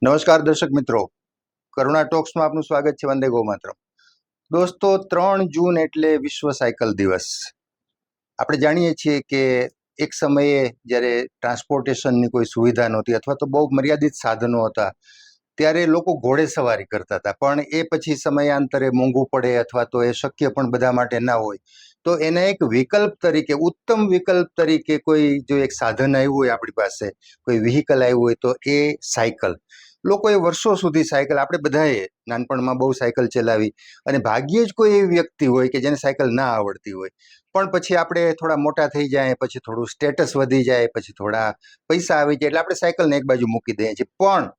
નમસ્કાર દર્શક મિત્રો, કરુણા ટોક્સમાં આપનું સ્વાગત છે. વંદે ગો માતરમ. દોસ્તો, 3 જૂન એટલે વિશ્વ સાયકલ દિવસ. આપણે જાણીએ છીએ કે એક સમયે જ્યારે ટ્રાન્સપોર્ટેશનની કોઈ સુવિધા નહોતી અથવા તો બહુ મર્યાદિત સાધનો હતા, ત્યારે લોકો ઘોડે સવારી કરતા હતા. પણ એ પછી સમયાંતરે મોંઘું પડે અથવા તો એ શક્ય પણ બધા માટે ના હોય, તો એના એક વિકલ્પ તરીકે, ઉત્તમ વિકલ્પ તરીકે કોઈ જો એક સાધન આવ્યું હોય આપણી પાસે, કોઈ વ્હીકલ આવ્યું હોય, તો એ સાયકલ. લોકોએ વર્ષો સુધી સાયકલ, આપણે બધાએ નાનપણમાં બહુ સાયકલ ચલાવી, અને ભાગ્યે જ કોઈ એવી વ્યક્તિ હોય કે જેને સાયકલ ના આવડતી હોય. પણ પછી આપણે થોડા મોટા થઈ જાય, પછી થોડું સ્ટેટસ વધી જાય, પછી થોડા પૈસા આવી જાય એટલે આપણે સાયકલને એક બાજુ મૂકી દઈએ છીએ. પણ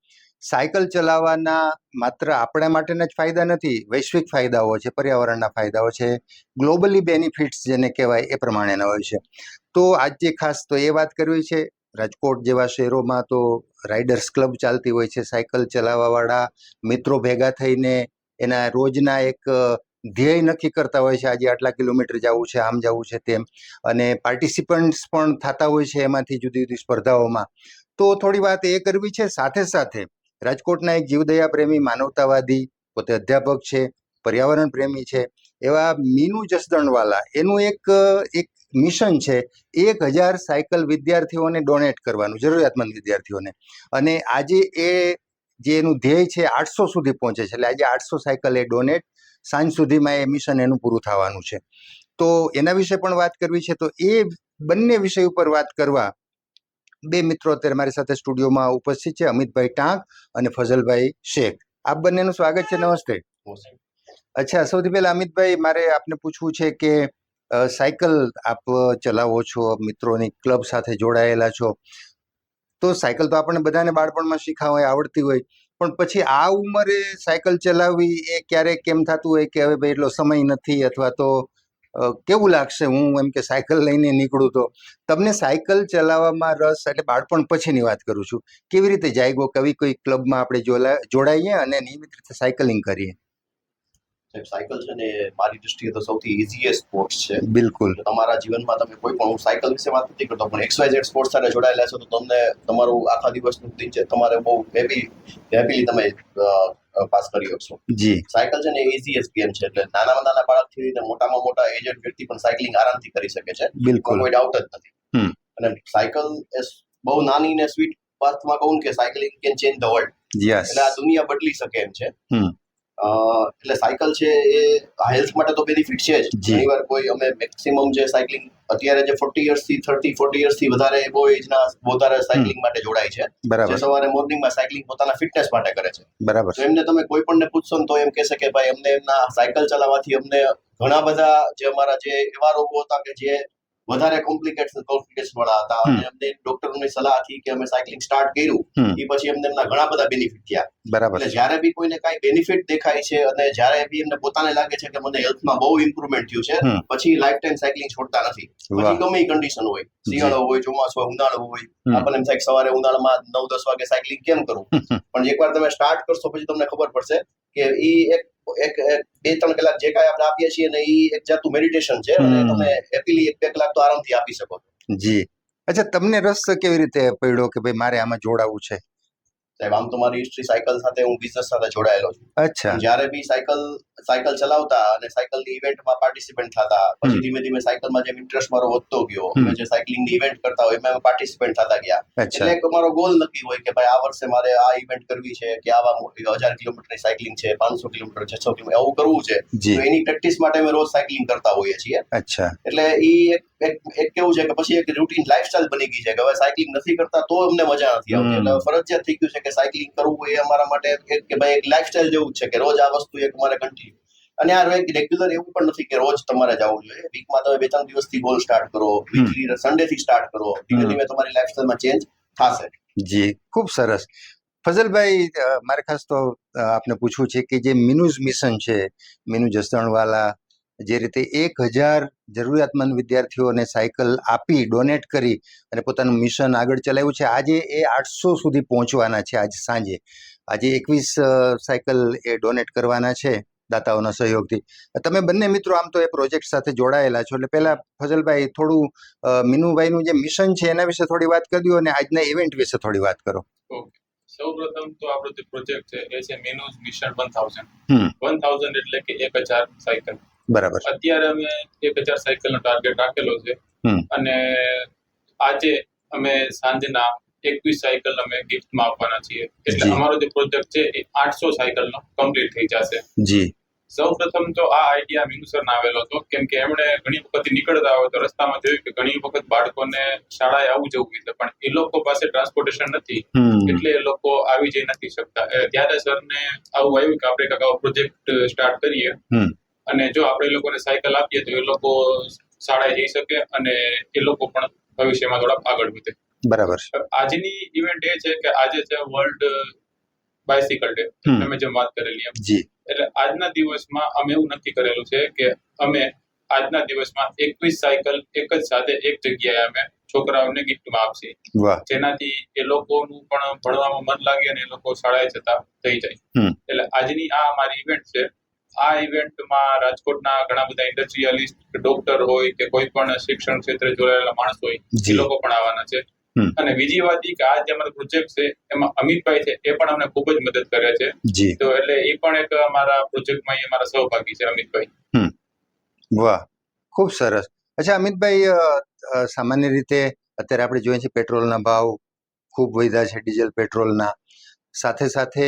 સાયકલ ચલાવવાના માત્ર આપણા માટેના જ ફાયદા નથી, વૈશ્વિક ફાયદાઓ છે, પર્યાવરણના ફાયદાઓ છે, ગ્લોબલી બેનિફિટ્સ જેને કહેવાય એ પ્રમાણેના હોય છે. તો આજે ખાસ તો એ વાત કરવી છે. રાજકોટ જેવા શહેરોમાં તો રાઇડર્સ ક્લબ ચાલતી હોય છે. સાયકલ ચલાવવાવાળા મિત્રો ભેગા થઈને એના રોજના એક ધ્યેય નક્કી કરતા હોય છે. આજે આટલા કિલોમીટર જવું છે, આમ જવું છે, તેમ. અને પાર્ટિસિપન્ટ્સ પણ થતા હોય છે એમાંથી જુદી જુદી સ્પર્ધાઓમાં. તો થોડી વાત એ કરવી છે. સાથે સાથે રાજકોટના એક જીવદયા પ્રેમી, માનવતાવાદી, પોતે અધ્યાપક છે, પર્યાવરણ પ્રેમી છે, એવા મીનુ જસદણવાલા, એનું એક મિશન છે 1000 સાયકલ વિદ્યાર્થીઓને ડોનેટ કરવાનું, જરૂરિયાતમંદ વિદ્યાર્થીઓને. અને આજે એ જે એનું ધ્યેય છે 800 સુધી પહોંચે છે. એટલે આજે 800 સાયકલ એ ડોનેટ, સાંજ સુધીમાં એ મિશન એનું પૂરું થવાનું છે. તો એના વિશે પણ વાત કરવી છે. તો એ બંને વિષય ઉપર વાત કરવા બે મિત્રો અત્યારે મારી સાથે સ્ટુડિયોમાં ઉપસ્થિત છે, અમિતભાઈ ટાંક અને ફઝલભાઈ શેખ. આપ બંનેનું સ્વાગત છે. નમસ્તે. અચ્છા, સૌથી પહેલા અમિતભાઈ, મારે આપને પૂછવું છે કે સાયકલ આપ ચલાવો છો, મિત્રોની ક્લબ સાથે જોડાયેલા છો, તો સાયકલ તો આપણને બધાને બાળપણમાં શીખવા હોય, આવડતી હોય, પણ પછી આ ઉંમરે સાયકલ ચલાવવી એ ક્યારેક કેમ થતું હોય કે હવે ભાઈ એટલો સમય નથી, અથવા તો કેવું લાગશે હું એમ કે સાયકલ લઈને નીકળું તો. તમને સાયકલ ચલાવવામાં રસ, એટલે બાળપણ પછીની વાત કરું છું, કેવી રીતે જાગ્યો? કોઈ ક્લબમાં આપણે જોડાઈએ અને નિયમિત રીતે સાયકલિંગ કરીએ? સાયકલ છે ને મારી દ્રષ્ટિએ તો સૌથી ઇઝીએસ્ટ સ્પોર્ટ્સ છે. બિલકુલ. તમારા જીવનમાં તમે કોઈ પણ, હું સાયકલ વિશે વાત નથી કરતો, પણ XYZ સ્પોર્ટ્સ સાથે જોડાયેલા છો તો તમને તમારું આખા દિવસનું દિન છે તમારે બહુ હેપીલી તમે પાસ કરી શકશો. જી. સાયકલ છે ને ઇઝીએસ્ટ ગેમ છે. એટલે નાનામાં નાના બાળકથી લઈને મોટામાં મોટા એજેડ વ્યક્તિ પણ સાયકલિંગ આરામથી કરી શકે છે. બિલકુલ. કોઈ ડાઉટ જ નથી. અને સાયકલ બહુ નાની ને સ્વીટ વાતમાં કહું કે cycling can change the world. એટલે આ દુનિયા બદલી શકે એમ છે. એટલે સાયકલ છે એ હેલ્થ માટે તો બેનિફિટ છે જ. ઘણીવાર કોઈ અમે મેક્સિમમ જે સાયકલિંગ અત્યારે જે 40 યર્સથી 30-40 યર્સથી વધારે બહુ એજના વધારે સાયકલિંગ માટે જોડાય છે. જે સવારે મોર્નિંગમાં સાયકલિંગ પોતાના ફિટનેસ માટે કરે છે. બરાબર. તો એમને તમે કોઈ પણ ને પૂછશો ને તો એમ કહેશે કે ભાઈ અમને એમના સાયકલ ચલાવવાથી અમને ઘણા બધા જે અમારા જે એવા રોગો હતા કે જે વધારે કોમ્પ્લિકેશન વાળા હતા, અને અમને ડોક્ટરોની સલાહ હતી કે અમે સાયકલિંગ સ્ટાર્ટ કર્યું, એ પછી અમને એમના ઘણા બધા બેનિફિટ થયા. બરાબર. એટલે જ્યારે બી કોઈને કાંઈ બેનિફિટ દેખાય છે અને જ્યારે બી એમને પોતાને લાગે છે કે મને હેલ્થમાં બહુ ઇમ્પ્રુવમેન્ટ થયું છે, પછી લાઈફ ટાઈમ સાયકલિંગ છોડતા નથી. પછી ગમે કન્ડિશન હોય, શિયાળો હોય, ચોમાસું હોય, ઉનાળો હોય, આપણને એમ થાય સવારે ઉનાળામાં 9-10 વાગે સાયકલિંગ કેમ કરું? પણ એકવાર તમે સ્ટાર્ટ કરશો પછી તમને ખબર પડશે કે એક 2-3 કલાક જે કાંઈ આપણે આપીએ છીએ ને એ એક જાતનું મેડિટેશન છે, અને તમે હેપીલી 1-2 કલાક તો આરામથી આપી શકો છો. જી. અચ્છા, તમને રસ કેવી રીતે પડ્યો કે ભાઈ મારે આમાં જોડાવું છે? સાહેબ, આમ તો મારી હિસ્ટ્રી સાયકલ સાથે, હું બિઝનેસ સાથે જોડાયેલો છું. અચ્છા. જ્યારે બી સાયકલ ચલાવતા અને સાયકલની ઇવેન્ટમાં પાર્ટિસિપેન્ટ થતા, પછી ધીમે ધીમે સાયકલમાં જેમ ઇન્ટરેસ્ટ મારો વધતો ગયો, અમે જે સાયકલિંગની ઇવેન્ટ કરતા હોય એમાં પાર્ટિસિપેન્ટ થતા ગયા. એટલે એક અમારો ગોલ નક્કી હોય કે ભાઈ આ વર્ષે મારે આ ઇવેન્ટ કરવી છે, કે આવા 1000 કિલોમીટરની સાયકલિંગ છે, 500 કિલોમીટર, 600 કિલોમીટર આવું કરવું છે. તો એની પ્રેક્ટિસ માટે અમે રોજ સાયકલિંગ કરતા હોઈએ છીએ. અચ્છા. એટલે એક કેવું છે કે પછી એક રૂટીન લાઈફસ્ટાઈલ બની ગઈ છે કે હવે સાયકલિંગ નથી કરતા તો અમને મજા નથી આવતી. એટલે ફરજિયાત થઈ ગયું છે કે સાયકલિંગ કરવું એ અમારા માટે કે ભાઈ એક લાઈફસ્ટાઈલ જેવું જ છે કે રોજ આ વસ્તુ એક અમારે કન્ટિન્યુ. અને આ રેગ્યુલર એવું પણ નથી કે રોજ તમારે જવું જોઈએ. વીકમાં તમે 2-3 દિવસથી ગોલ સ્ટાર્ટ કરો, વીકલી સન્ડે થી સ્ટાર્ટ કરો, ધીમે ધીમે તમારી લાઈફસ્ટાઈલમાં ચેન્જ થશે. જી, ખૂબ સરસ. ફઝલભાઈ, મારે ખાસ તો આપને પૂછવું છે કે જે મીનુઝ મિશન છે, મીનુ જસદણવાલા જે રીતે 1000 જરૂરિયાતમંદ વિદ્યાર્થીઓને સાયકલ આપી, ડોનેટ કરી અને પોતાનું મિશન આગળ ચલાવ્યું છે, આજે એ 800 સુધી પહોંચવાના છે. આજે સાંજે 21 સાયકલ એ ડોનેટ કરવાના છે દાતાઓના સહયોગથી. તમે બંને મિત્રો આમ તો એ પ્રોજેક્ટ સાથે જોડાયેલા છો, એટલે પહેલા ફઝલભાઈ થોડું મીનુભાઈનું જે મિશન છે એના વિશે થોડી વાત કરી દો, અને આજના ઇવેન્ટ વિશે થોડી વાત કરો. સૌપ્રથમ તો આપણો જે પ્રોજેક્ટ છે એ છે મેનુઝ મિશન 1000. હમ. 1000 એટલે કે 1000 સાયકલ. બરાબર. અત્યારે અમે 1000 સાયકલ નો ટાર્ગેટ રાખેલો છે. હમ. અને આજે અમે સાંજના 21 સાયકલ અમે ગિફ્ટમાં આપવાના છીએ. એટલે જી. અમારો જે પ્રોજેક્ટ છે એ 800 સાયકલ નો કમ્પ્લીટ થઈ જશે. જી. સૌપ્રથમ તો આ આઈડિયા મીનુસર ના આવેલો હતો, કેમ કે એમણે ઘણી વખત નીકળતા હોય તો રસ્તામાં જોયું કે ઘણી વખત બાળકોને શાળાએ આવવું જવું હોય છે, પણ એ લોકો પાસે ટ્રાન્સપોર્ટેશન નથી, એટલે એ લોકો આવી જઈ નથી શકતા. ત્યારે સરને આવું આવ્યું કે આપણે કાંઈક આવો પ્રોજેક્ટ સ્ટાર્ટ કરીએ, અને જો આપણે એ લોકોને સાયકલ આપીએ તો એ લોકો શાળાએ જઈ શકે અને એ લોકો પણ ભવિષ્યમાં થોડા આગળ વધે. બરાબર. આજની ઇવેન્ટ એ છે કે આજે છે વર્લ્ડ બાઇસિકલ ડે, તમે જેમ વાત કરેલી એમ. જી. એટલે આજના દિવસમાં અમે એવું નક્કી કરેલું છે કે અમે આજના દિવસમાં 21 સાયકલ એક જ સાથે એક જગ્યાએ અમે છોકરાઓને ગિફ્ટમાં આપશે, જેનાથી એ લોકોનું પણ ભણવામાં મન લાગે અને એ લોકો શાળાએ જતા થઈ જાય. એટલે આજની આ અમારી ઇવેન્ટ છે. આ ઇવેન્ટમાં રાજકોટના ઘણા બધા ઇન્ડસ્ટ્રીયાલિસ્ટ, ડોક્ટર હોય કે કોઈ પણ શિક્ષણ ક્ષેત્રે જોડાયેલા માણસ હોય, એ લોકો પણ આવવાના છે. અને બીજી વાત એ કે આ જે અમારો પ્રોજેક્ટ છે એમાં અમિતભાઈ છે એ પણ અમને ખૂબ જ મદદ કરે છે. તો એટલે એ પણ એક અમારા પ્રોજેક્ટમાં અમારા સહભાગી છે અમિતભાઈ. વાહ, ખૂબ સરસ. અચ્છા અમિતભાઈ, સામાન્ય રીતે અત્યારે આપણે જોઈએ છીએ પેટ્રોલના ભાવ ખૂબ વધ્યા છે, ડીઝલ પેટ્રોલના. સાથે સાથે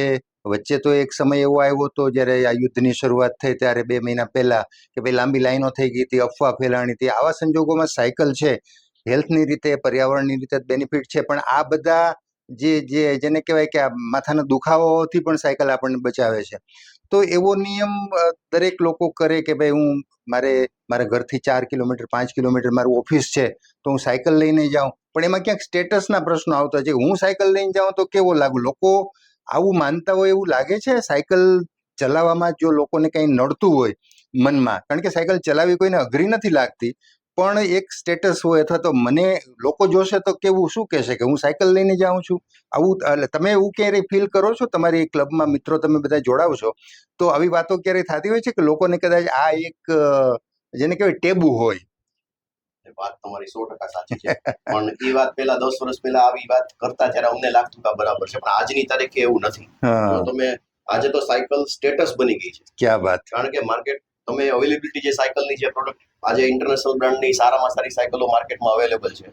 વચ્ચે તો એક સમય એવો આવ્યો હતો જ્યારે આ યુદ્ધની શરૂઆત થઈ ત્યારે 2 મહિના પહેલા કે ભાઈ લાંબી લાઈનો થઈ ગઈ હતી, અફવા ફેલાણી હતી. આવા સંજોગોમાં સાયકલ છે, હેલ્થની રીતે, પર્યાવરણની રીતે બેનિફિટ છે, પણ આ બધા જેને કહેવાય કે આ માથાના દુખાવાઓથી પણ સાયકલ આપણને બચાવે છે. તો એવો નિયમ દરેક લોકો કરે કે ભાઈ મારા ઘરથી 4 કિલોમીટર 5 કિલોમીટર મારું ઓફિસ છે તો હું સાયકલ લઈને જાઉં, પણ એમાં ક્યાંક સ્ટેટસના પ્રશ્નો આવતા છે. હું સાયકલ લઈને જાઉં તો કેવો લાગુ? લોકો આવું માનતા હોય એવું લાગે છે? સાયકલ ચલાવવામાં જો લોકોને કંઈ નડતું હોય મનમાં, કારણ કે સાયકલ ચલાવવી કોઈને અઘરી નથી લાગતી, પણ એક સ્ટેટસ હોય અથવા તો મને લોકો જોશે તો કેવું, શું કહેશે કે હું સાયકલ લઈને જાઉં છું? આવું એટલે તમે એવું ક્યારેય ફીલ કરો છો? તમારી ક્લબમાં મિત્રો તમે બધા જોડાવ છો તો આવી વાતો ક્યારેય થતી હોય છે કે લોકોને કદાચ આ એક જેને કહેવાય ટેબુ હોય? વાત તમારી 100% સાચી છે. પણ એ વાત પહેલા 10 વર્ષ પહેલા આવી વાત કરતા ત્યારે અમને લાગતું કે બરાબર છે, પણ આજની તારીખે એવું નથી. જો તમે આજે તો સાયકલ સ્ટેટસ બની ગઈ છે. ક્યાં વાત! કારણ કે માર્કેટ તમે અવેલેબિલિટી જે સાયકલની જે પ્રોડક્ટ આજે ઇન્ટરનેશનલ બ્રાન્ડની સારામાં સારી સાયકલો માર્કેટમાં અવેલેબલ છે.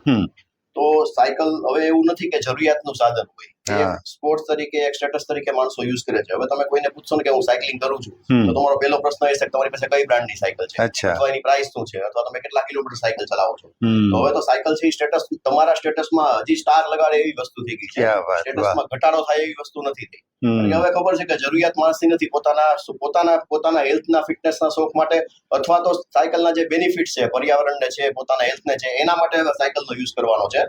તો સાયકલ હવે એવું નથી કે જરૂરિયાતનું સાધન હોય. એક સ્પોર્ટ્સ તરીકે, એક સ્ટેટસ તરીકે માણસો યુઝ કરે છે. હવે તમે કોઈને પૂછશો ને કે હું સાયકલિંગ કરું છું, તો તમારો પહેલો પ્રશ્ન એ છે કે તમારી પાસે કઈ બ્રાન્ડની સાયકલ છે, અથવા એની પ્રાઇસ શું છે, અથવા તમે કેટલા કિલોમીટર સાયકલ ચલાવો છો. તો હવે તો સાયકલ છે સ્ટેટસ, તમારા સ્ટેટસમાં હજી સ્ટાર લગાડે એવી વસ્તુ થઈ ગઈ છે. સ્ટેટસમાં ઘટાડો થાય એવી વસ્તુ નથી થઈ. હવે ખબર છે કે જરૂરિયાત માણસની નથી, પોતાના હેલ્થના, ફિટનેસના શોખ માટે, અથવા તો સાયકલના જે બેનિફિટ છે પર્યાવરણને છે, પોતાના હેલ્થને છે, એના માટે સાયકલનો યુઝ કરવાનો છે.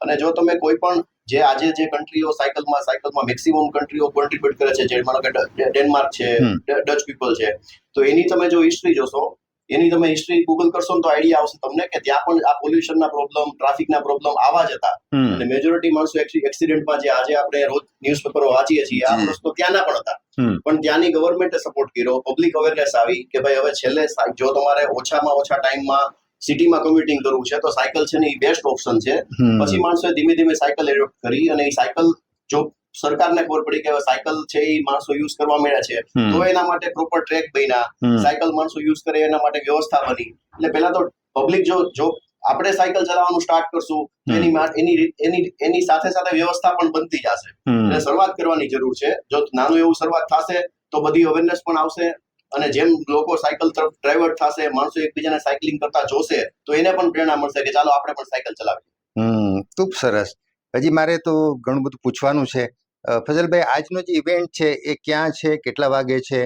અને જો તમે કોઈ પણ જે આજે જે કન્ટ્રીઓ સાયકલમાં મેક્સિમમ કન્ટ્રીઓ કોન્ટ્રીબ્યુટ કરે છે, જે માનો કે ડેનમાર્ક છે, ડચ પીપલ છે, તો એની તમે જો હિસ્ટ્રી જોશો, એની તમે હિસ્ટ્રી ગૂગલ કરશો ને તો આઈડિયા આવશે તમને કે ત્યાં પણ આ પોલ્યુશનના પ્રોબ્લેમ, ટ્રાફિકના પ્રોબ્લેમ આવા જ હતા. અને મેજોરિટી માણસો એક્સિડન્ટમાં જે આજે આપણે રોજ ન્યૂઝપેપરો વાંચીએ છીએ આ પ્રશ્નો ત્યાંના પણ હતા. પણ ત્યાંની ગવર્મેન્ટે સપોર્ટ કર્યો, પબ્લિક અવેરનેસ આવી કે ભાઈ હવે છેલ્લે જો તમારે ઓછામાં ઓછા ટાઈમમાં સિટીમાં કમ્યુટિંગ કરવું છે તો સાયકલ છે ને એ બેસ્ટ ઓપ્શન છે. પછી માણસોએ ધીમે ધીમે સાયકલ એડોપ્ટ કરી, અને એ સાયકલ જો સરકારને ખબર પડી કે સાયકલ છે એ માણસો યુઝ કરવા મળ્યા છે, તો એના માટે પ્રોપર ટ્રેક બન્યા, સાયકલ માણસો યુઝ કરે એના માટે વ્યવસ્થા બની. એટલે પહેલા તો પબ્લિક જો આપણે સાયકલ ચલાવવાનું સ્ટાર્ટ કરશું એની સાથે સાથે વ્યવસ્થા પણ બનતી જશે. એટલે શરૂઆત કરવાની જરૂર છે. જો નાનું એવું શરૂઆત થશે તો બધી અવેરનેસ પણ આવશે, અને જેમ લોકો સાયકલ તરફ ડ્રાઈવર થશે, માણસો એકબીજાને સાયકલિંગ કરતા જોશે તો એને પણ પ્રેરણા મળશે કે ચાલો આપણે પણ સાયકલ ચલાવીએ. ખૂબ સરસ. હજી મારે તો ઘણું બધું પૂછવાનું છે. ફઝલભાઈ, આજનો જે ઇવેન્ટ છે એ ક્યાં છે, કેટલા વાગે છે,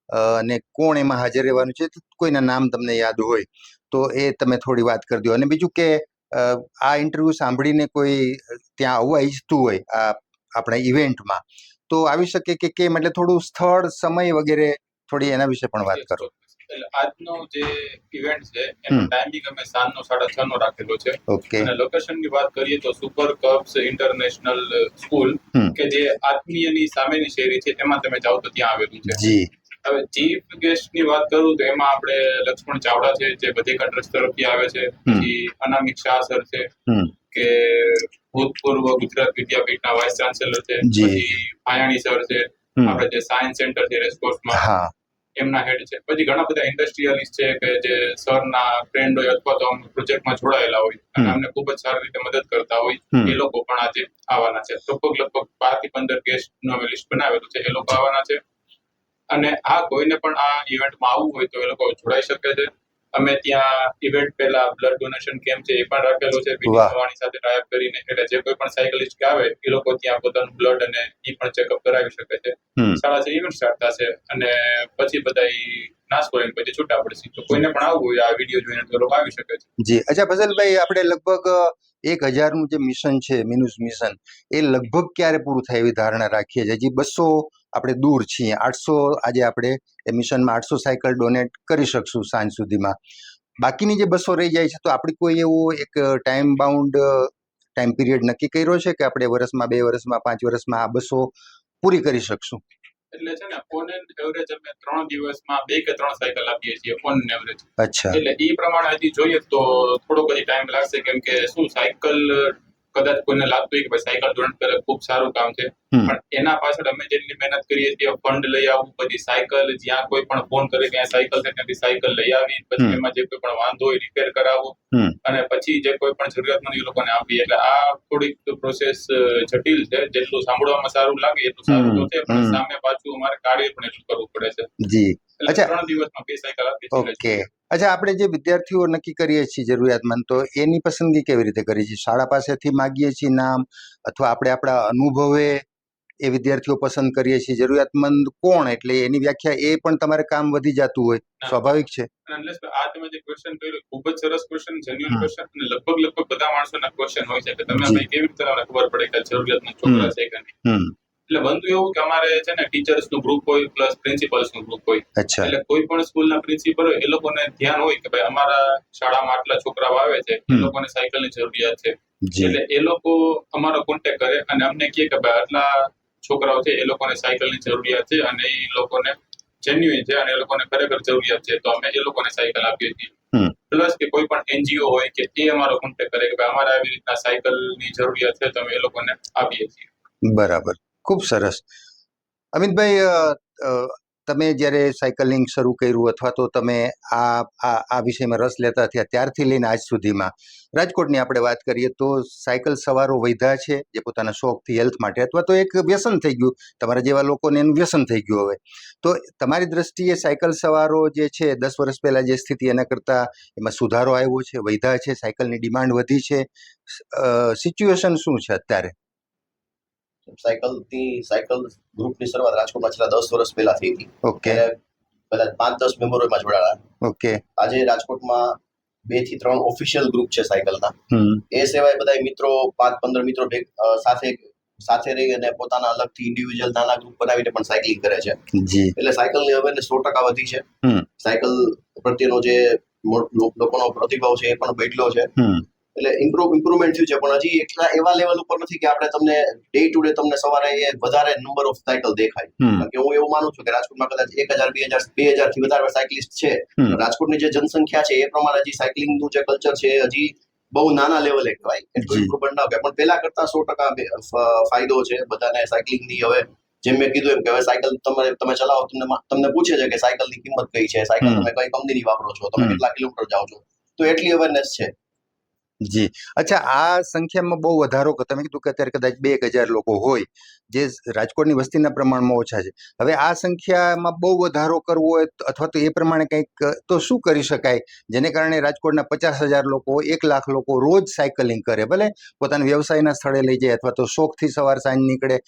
અને કોણ એમાં હાજર રહેવાનું છે? કોઈના નામ તમને યાદ હોય તો એ તમે થોડી વાત કરી દો. અને બીજું કે આ ઇન્ટરવ્યુ સાંભળીને કોઈ ત્યાં આવવા ઈચ્છતું હોય આ આપણા ઇવેન્ટમાં તો આવી શકે કે કેમ? એટલે થોડું સ્થળ, સમય વગેરે થોડી એના વિશે પણ વાત કરો. એટલે આજનો જે ઇવેન્ટ છે એનો ટાઈમિંગ અમે સાંજનો 6:30 નો રાખેલો છે. અને લોકેશનની વાત કરીએ તો સુપર કબ્સ ઇન્ટરનેશનલ સ્કૂલ, કે જે આત્મીયની સામેની શેરી છે, એમાં તમે જાઓ તો ત્યાં આવેલું છે. હવે ચીફ ગેસ્ટની વાત કરું તો એમાં આપણે લક્ષ્મણ ચાવડા છે જે બધી કન્ટ્રીઝ તરફથી આવે છે, પછી અનામિક શાહ સર છે, કે ભૂતપૂર્વ ગુજરાત વિદ્યાપીઠના વાઇસ ચાન્સેલર છે, જી. પછી આયાણી સર છે, આપણે જે સાયન્સ સેન્ટર છે રેસકોર્સમાં હા એમના હેડ છે, પછી ઘણા બધા ઇન્ડસ્ટ્રીયલિસ્ટ છે કે જે સરના ફ્રેન્ડ હોય અથવા તો પ્રોજેક્ટમાં જોડાયેલા હોય અને અમને ખૂબ જ સારી રીતે મદદ કરતા હોય એ લોકો પણ આજે આવવાના છે. લગભગ 12 થી 15 ગેસ્ટનું અમે લિસ્ટ બનાવેલું છે, એ લોકો આવવાના છે. અને કોઈને પણ આ ઇવેન્ટમાં આવવું હોય તો એ લોકો જોડાઈ શકે છે. અમે ત્યાં ઇવેન્ટ પહેલા બ્લડ ડોનેશન કેમ્પ છે એ પણ રાખેલો છે બીડી સાથે ટાઈપ કરીને, એટલે જે કોઈ પણ સાયકલિસ્ટ કે આવે એ લોકો ત્યાં પોતાનું બ્લડ અને ઈ પણ ચેકઅપ કરાવી શકે છે. 6:30 ઇવેન્ટ સ્ટાર્ટ થશે અને પછી બધા નાસ્તો લઈને પછી છૂટા પડશે. તો કોઈને પણ આવવું હોય આ વિડીયો જોઈને તો લોકો આવી શકે છે. જી. અચ્છા ફઝલભાઈ, આપણે લગભગ 1000નું જે મિશન છે મિનુસ મિશન, એ લગભગ ક્યારે પૂરું થાય એવી ધારણા રાખીએ છીએ? હજી 200 આપણે દૂર છીએ, 800 આજે આપણે એ મિશનમાં 800 સાયકલ ડોનેટ કરી શકશું સાંજ સુધીમાં. બાકીની જે 200 રહી જાય છે, તો આપણે કોઈ એવો એક ટાઈમ બાઉન્ડ ટાઈમ પીરિયડ નક્કી કર્યો છે કે આપણે વર્ષમાં, 2 વર્ષમાં, 5 વર્ષમાં આ 200 પૂરી કરી શકશું? એટલે છે ને ઓન એવરેજ અમે 3 દિવસમાં 2 કે 3 સાયકલ આપીએ છીએ ઓન એવરેજ. અચ્છા. એટલે એ પ્રમાણે હજી જોઈએ તો થોડો બધી ટાઈમ લાગશે, કેમ કે શું સાયકલ કદાચ કોઈને લાગતું હોય કે સાયકલ ડોનેટ કરે ખૂબ સારું કામ છે, પણ એના પાછળ અમે જેટલી મહેનત કરીએ છીએ, ફંડ લઈ આવવું, પછી સાયકલ જ્યાં કોઈ પણ ફોન કરે કે સાયકલ છે ત્યાંથી સાયકલ લઈ આવી, પછી એમાં જે કોઈ પણ વાંધો હોય રિપેર કરાવવું અને પછી જે કોઈ પણ જરૂરિયાતમંદ એ લોકોને આપીએ. એટલે આ થોડીક પ્રોસેસ જટિલ છે. જેટલું સાંભળવામાં સારું લાગે એટલું સારું તો છે, પણ સામે પાછું અમારે કાર્ય પણ એટલું કરવું પડે છે. જી. એટલે 3 દિવસમાં 2 સાયકલ આપીએ છીએ. ઓકે. અચ્છા, આપણે જે વિદ્યાર્થીઓ નક્કી કરીએ છીએ જરૂરિયાતમંદ, તો એની પસંદગી કેવી રીતે કરીએ છીએ? શાળા પાસેથી માગીએ છીએ નામ, અથવા આપણે આપણા અનુભવે એ વિદ્યાર્થીઓ પસંદ કરીએ છીએ? જરૂરિયાતમંદ કોણ, એટલે એની વ્યાખ્યા એ પણ તમારે કામ વધી જતું હોય, સ્વાભાવિક છે. આ તમે જે ક્વેશ્ચન કર્યો ખૂબ જ સરસ ક્વેશ્ચન, જેન્યુઅલ ક્વેશ્ચન, અને લગભગ બધા માણસોના ક્વેશ્ચન હોય છે કે તમે ભાઈ કેવી રીતે તમને ખબર પડે કે જરૂરિયાતમંદ છોકરા છે કે નહીં. એટલે બનતું એવું કે અમારે છે ને ટીચર્સ નું ગ્રુપ હોય પ્લસ પ્રિન્સિપલ્સ નું ગ્રુપ હોય. એટલે કોઈ પણ સ્કૂલના પ્રિન્સિપલ હોય એ લોકોને ધ્યાન હોય કે ભાઈ અમારા શાળામાં આટલા છોકરાઓ આવે છે, એ લોકોને સાયકલની જરૂરિયાત છે. એટલે એ લોકો અમારો કોન્ટેક્ટ કરે અને અમને કહે કે ભાઈ આટલા છોકરાઓ છે એ લોકોને સાયકલની જરૂરિયાત છે અને એ લોકોને જેન્યુઇન છે અને એ લોકોને ખરેખર જરૂરિયાત છે, તો અમે એ લોકોને સાયકલ આપીએ છીએ. પ્લસ કે કોઈ પણ એનજીઓ હોય કે એ અમારો કોન્ટેક્ટ કરે કે ભાઈ અમારે આવી રીતના સાયકલની જરૂરિયાત છે, તો અમે એ લોકોને આપીએ છીએ. બરાબર, ખૂબ સરસ. અમિતભાઈ, તમે જ્યારે સાયકલિંગ શરૂ કર્યું અથવા તો તમે આ વિષયમાં રસ લેતા થયા ત્યારથી લઈને આજ સુધીમાં રાજકોટની આપણે વાત કરીએ તો સાયકલ સવારો વધ્યા છે જે પોતાના શોખથી, હેલ્થ માટે, અથવા તો એક વ્યસન થઈ ગયું, તમારા જેવા લોકોને એનું વ્યસન થઈ ગયું. હવે તો તમારી દ્રષ્ટિએ સાયકલ સવારો જે છે 10 વર્ષ પહેલાં જે સ્થિતિ એના કરતાં એમાં સુધારો આવ્યો છે, વધ્યા છે, સાયકલની ડિમાન્ડ વધી છે, સિચ્યુએશન શું છે અત્યારે? સાયકલ ગ્રુપની શરૂઆત રાજકોટમાં છેલ્લા 10 વર્ષ પહેલા થઈ હતી. ઓકે. પહેલા 5-10 મેમ્બરોમાં જોડાયા. ઓકે. આજે રાજકોટમાં 2 થી 3 ઓફિશિયલ ગ્રુપ છે સાયકલના. એ સિવાય બધા મિત્રો 5-15 મિત્રો સાથે રહી અને પોતાના અલગથી ઇન્ડિવિજ્યુઅલ નાના ગ્રુપ બનાવીને પણ સાયકલિંગ કરે છે. જી. એટલે સાયકલની અવેરનેસ 100% વધી છે. સાયકલ પ્રત્યેનો જે લોકોનો પ્રતિભાવ છે એ પણ બદલ્યો છે. એટલે ઇમ્પ્રુવમેન્ટ થયું છે, પણ હજી એટલા એવા લેવલ ઉપર નથી કે આપણે તમને ડે ટુ ડે તમને સવારે એ વધારે નંબર ઓફ સાયકલ દેખાય. કારણ કે હું એવું માનું છું કે રાજકોટમાં કદાચ 1000, 2000 થી વધારે સાયકલિસ્ટ છે. રાજકોટની જે જનસંખ્યા છે એ પ્રમાણે હજી સાયકલિંગનું જે કલ્ચર છે હજી બહુ નાના લેવલે કહેવાય, એટલું ઇમ્પ્રુવમેન્ટ ના કહેવાય, પણ પહેલા કરતા 100% ફાયદો છે બધાને સાયકલિંગની. હવે જેમ મેં કીધું એમ કે હવે સાયકલ તમે ચલાવો, તમને પૂછે છે કે સાયકલની કિંમત કઈ છે, સાયકલ તમે કઈ કંપનીની વાપરો છો, તમે કેટલા કિલોમીટર જાઓ છો, તો એટલી અવેરનેસ છે. જી. અચ્છા, આ સંખ્યામાં બહુ વધારો, તમે કીધું કે અત્યારે કદાચ 2000 લોકો હોય જે રાજકોટની વસ્તીના પ્રમાણમાં ઓછા છે. હવે આ સંખ્યામાં બહુ વધારો કરવો હોય અથવા તો એ પ્રમાણે કંઈક તો શું કરી શકાય જેને કારણે રાજકોટના 50,000 લોકો, 1 લાખ લોકો રોજ સાયકલિંગ કરે, ભલે પોતાના વ્યવસાયના સ્થળે લઈ જાય અથવા તો શોખથી સવાર સાંજ નીકળે?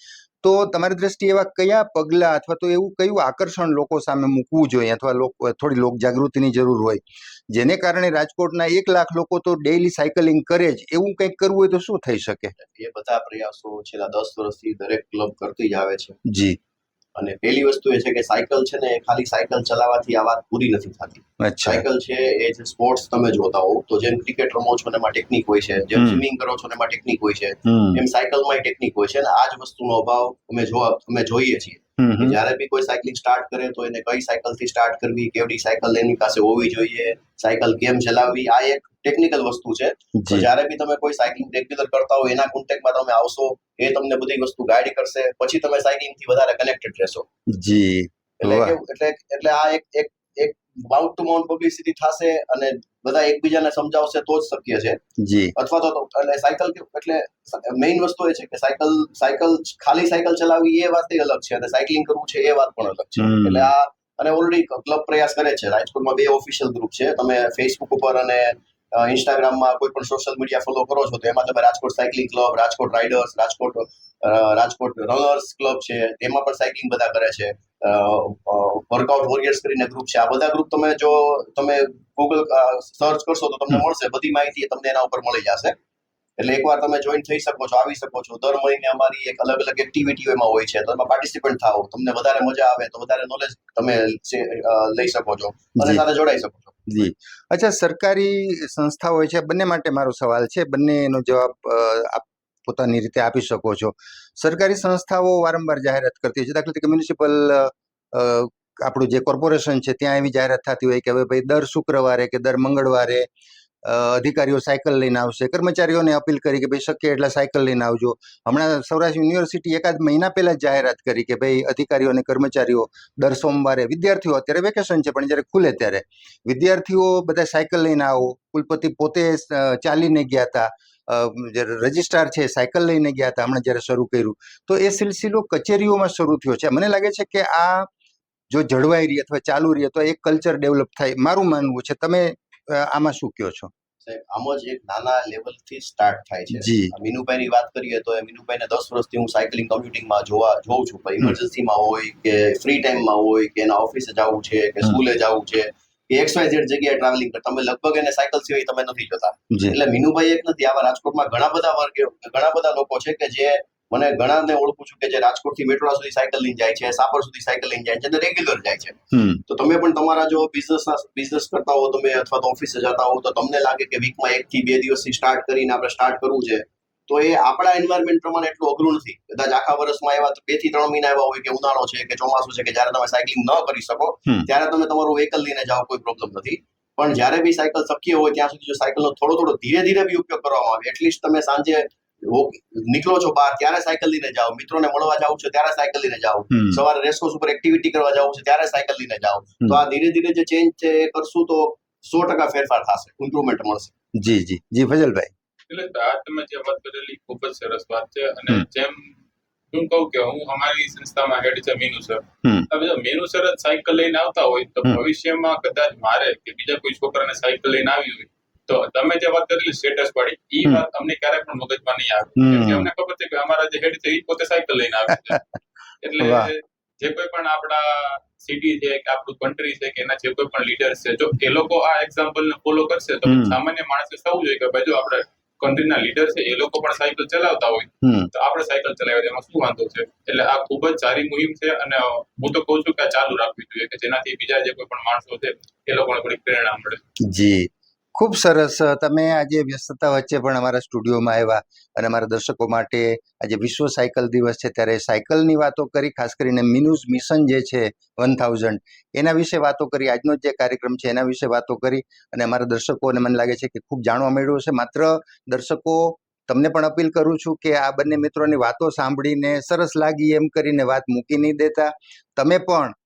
તો તમારી દ્રષ્ટિએ એવા કયા પગલાં અથવા તો એવું કયું આકર્ષણ લોકો સામે મૂકવું જોઈએ, અથવા થોડી લોક જાગૃતિની જરૂર હોય જેને કારણે રાજકોટના 1 લાખ લોકો તો ડેઈલી સાયકલિંગ કરે જ, એવું કંઈક કરવું હોય તો શું થઈ શકે? એ બધા પ્રયાસો છેલ્લા 10 વર્ષથી દરેક ક્લબ કરતી જ આવે છે. જી. અને પહેલી વસ્તુ એ છે કે સાયકલ છે ને ખાલી સાયકલ ચલાવવાથી આ વાત પૂરી નથી થતી. સાયકલ છે એ જે સ્પોર્ટ્સ તમે જોતા હો તો જેમ ક્રિકેટ રમો છો ને એમાં ટેકનિક હોય છે, જેમ સ્વિમિંગ કરો છો ને એમાં ટેકનિક હોય છે, એમ સાયકલમાં ટેકનિક હોય છે, અને આ જ વસ્તુનો અભાવ અમે જોઈએ છીએ. કે જ્યારે બી કોઈ સાયકલિંગ સ્ટાર્ટ કરે તો એને કઈ સાયકલ થી સ્ટાર્ટ કરવી, કેવડી સાયકલ એની પાસે હોવી જોઈએ, સાયકલ કેમ ચલાવવી, આ એક ટેકનિકલ વસ્તુ છે. તો જ્યારે બી તમે કોઈ સાયકલિંગ રેગ્યુલર કરતા હોય એના કોન્ટેક્ટમાં તમે આવશો, એ તમને બધી વસ્તુ ગાઈડ કરશે, પછી તમે સાયકલિંગ થી વધારે કનેક્ટેડ રહેશો. જી એટલે આ એક માઉન્ટ ટુ માઉન્ટ પબ્લિસિટી થશે અને બધા એકબીજાને સમજાવશે તો જ શક્ય છે. જી અથવા તો એટલે સાયકલ એટલે મેઇન વસ્તુ એ છે કે સાયકલ ખાલી સાયકલ ચલાવવી એ વાત અલગ છે અને સાયકલિંગ કરવું છે એ વાત પણ અલગ છે. એટલે આ અને ઓલરેડી ક્લબ પ્રયાસ કરે છે. રાજકોટમાં 2 ઓફિશિયલ ગ્રુપ છે. તમે ફેસબુક ઉપર અને ઇન્સ્ટાગ્રામમાં કોઈ પણ સોશિયલ મીડિયા ફોલો કરો છો તો એમાં તમે Rajkot cycling club, Rajkot riders, Rajkot runners club છે, એમાં પણ સાયકલિંગ બધા કરે છે. વર્કઆઉટ વોરિયર્સ કરીને ગ્રુપ છે. આ બધા ગ્રુપ તમે ગૂગલ સર્ચ કરશો તો તમને મળશે, બધી માહિતી તમને એના ઉપર મળી જશે. એટલે એકવાર તમે જોઈન થઈ શકો છો, આવી શકો છો. દર મહિને અમારી એક અલગ અલગ એક્ટિવિટીઓ એમાં હોય છે, તો એમાં પાર્ટિસિપેન્ટ થાઓ, તમને વધારે મજા આવે તો વધારે નોલેજ તમે લઈ શકો છો અને સાથે જોડાઈ શકો છો. જી અચ્છા, સરકારી સંસ્થાઓ હોય છે, બંને માટે મારો સવાલ છે, બંનેનો જવાબ આપ પોતાની રીતે આપી શકો છો. સરકારી સંસ્થાઓ વારંવાર જાહેરાત કરતી હોય છે, દાખલા તરીકે મ્યુનિસિપલ આપણું જે કોર્પોરેશન છે ત્યાં એવી જાહેરાત થતી હોય કે હવે ભાઈ દર શુક્રવારે કે દર મંગળવારે અધિકારીઓ સાયકલ લઈને આવશે. કર્મચારીઓને અપીલ કરી કે ભાઈ શક્ય એટલા સાયકલ લઈને આવજો. હમણાં સૌરાષ્ટ્ર યુનિવર્સિટી એકાદ મહિના પહેલા જ જાહેરાત કરી કે ભાઈ અધિકારીઓ અને કર્મચારીઓ દર સોમવારે, વિદ્યાર્થીઓ અત્યારે વેકેશન છે પણ જ્યારે ખુલે ત્યારે વિદ્યાર્થીઓ બધા સાયકલ લઈને આવો. કુલપતિ પોતે ચાલીને ગયા હતા, રજિસ્ટ્રાર છે સાયકલ લઈને ગયા હતા હમણાં જ્યારે શરૂ કર્યું. તો એ સિલસિલો કચેરીઓમાં શરૂ થયો છે. મને લાગે છે કે આ જો જળવાઈ રહી અથવા ચાલુ રહી તો એક કલ્ચર ડેવલપ થાય, મારું માનવું છે. તમે આમાં શું કહો છો? આમાં જ એક નાના લેવલથી સ્ટાર્ટ થાય છે. મીનુભાઈની વાત કરીએ તો મીનુભાઈને 10 વર્ષથી હું સાયકલિંગ કમ્યુટિંગમાં જોઉં છું. ઇમરજન્સીમાં હોય કે ફ્રી ટાઈમમાં હોય કે એના ઓફિસે જવું છે કે સ્કૂલે જવું છે કે XYZ જગ્યાએ ટ્રાવેલિંગ કરતા તમે લગભગ એને સાયકલ સિવાય તમે નથી જતા. એટલે મીનુભાઈ એક નથી, આવા રાજકોટમાં ઘણા બધા લોકો છે કે જે મને ઘણાને ઓળખું છું કે જે રાજકોટથી મેટ્રો સુધી સાયકલ લઈને જાય છે, સાપર સુધી સાયકલ લઈને જાય છે અને રેગ્યુલર જાય છે. તો તમે પણ તમારા જો બિઝનેસ કરતા હો તમે અથવા તો ઓફિસે જતા હો તો તમને લાગે કે વીકમાં 1 થી 2 દિવસથી સ્ટાર્ટ કરીને આપણે સ્ટાર્ટ કરવું છે, તો એ આપણા એન્વાયરમેન્ટ પ્રમાણે એટલું અઘરું નથી. કદાચ આખા વર્ષમાં એવા 2 થી 3 મહિના એવા હોય કે ઉનાળો છે કે ચોમાસું છે કે જ્યારે તમે સાયકલિંગ ન કરી શકો ત્યારે તમે તમારું વ્હીકલ લઈને જાઓ, કોઈ પ્રોબ્લેમ નથી. પણ જ્યારે બી સાયકલ શક્ય હોય ત્યાં સુધી જો સાયકલનો થોડો ધીરે બી ઉપયોગ કરવામાં આવે, એટલીસ્ટ તમે સાંજે નીકળો છો બહાર ત્યારે સાયકલ લઈને જાઓ, મિત્રોને મળવા જાવ છો ત્યારે સાયકલ લઈને જાઓ, સવારે રેસકોર્સ ઉપર એક્ટિવિટી કરવા જાવ છો ત્યારે સાયકલ લઈને જાઓ. તો આ ધીરે જે ચેન્જ છે એ કરશું તો 100% ફેરફાર થશે, ઇમ્પ્રુવમેન્ટ મળશે. જી ફજલભાઈ. એટલે આ તમે જે વાત કરેલી ખૂબ જ સરસ વાત છે. અને જેમ હું કહું કે હું અમારી સંસ્થામાં હેડ છે મીનુ સર. હવે જો મીનુ સર સાયકલ લઈને આવતા હોય તો ભવિષ્યમાં કદાચ મારે કે બીજા કોઈ છોકરાને સાયકલ લઈને આવી હોય તો તમે જે વાત કરેલી સ્ટેટસ વાળી એ વાત અમને ક્યારેય પણ મગજમાં નહીં આવે. કેમ કે અમને ખબર છે કે અમારા જે હેડ છે એ પોતે સાયકલ લઈને આવે છે. એટલે જે કોઈ પણ આપણા સિટી છે કે આપણું કન્ટ્રી છે કે એના જે કોઈ પણ લીડર્સ છે, જો એ લોકો આ એક્ઝામ્પલને ફોલો કરશે તો સામાન્ય માણસે થવું જોઈએ કે ભાઈ જો આપણે કન્ટ્રીના લીડર છે એ લોકો પણ સાયકલ ચલાવતા હોય તો આપણે સાયકલ ચલાવીએ એમાં શું વાંધો છે. એટલે આ ખૂબ જ સારી મુહિમ છે અને હું તો કહું છું કે આ ચાલુ રાખવી જોઈએ કે જેનાથી બીજા જે કોઈ પણ માણસો છે એ લોકોને થોડી પ્રેરણા મળે. જી ખૂબ સરસ. તમે આજે વ્યસ્તતા વચ્ચે પણ અમારા સ્ટુડિયોમાં આવ્યા અને અમારા દર્શકો માટે આજે વિશ્વ સાયકલ દિવસ છે ત્યારે સાયકલની વાતો કરી, ખાસ કરીને મીનુઝ મિશન જે છે 1000 એના વિશે વાતો કરી, આજનો જે કાર્યક્રમ છે એના વિશે વાતો કરી અને અમારા દર્શકોને મને લાગે છે કે ખૂબ જાણવા મળ્યું છે. માત્ર દર્શકો તમને પણ અપીલ કરું છું કે આ બંને મિત્રોની વાતો સાંભળીને સરસ લાગી એમ કરીને વાત મૂકી નહીં દેતા. તમે પણ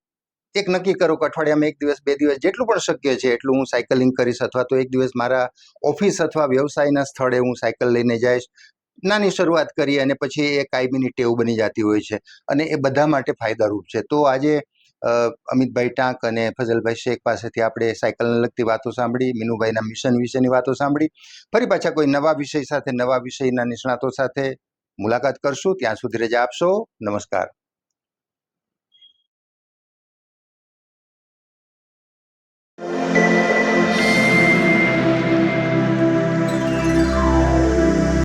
એક નક્કી કરો કે અઠવાડિયામાં 1 દિવસ 2 દિવસ જેટલું પણ શક્ય છે એટલું હું સાયકલિંગ કરીશ, અથવા તો 1 દિવસ મારા ઓફિસ અથવા વ્યવસાયના સ્થળે હું સાયકલ લઈને જઈશ. નાની શરૂઆત કરી અને પછી એ કાયમીની ટેવ બની જતી હોય છે અને એ બધા માટે ફાયદારૂપ છે. તો આજે અમિતભાઈ ટાંક અને ફઝલભાઈ શેખ પાસેથી આપણે સાયકલને લગતી વાતો સાંભળી, મીનુભાઈના મિશન વિશેની વાતો સાંભળી. ફરી પાછા કોઈ નવા વિષય સાથે, નવા વિષયના નિષ્ણાતો સાથે મુલાકાત કરશું. ત્યાં સુધી રજા આપશો. નમસ્કાર.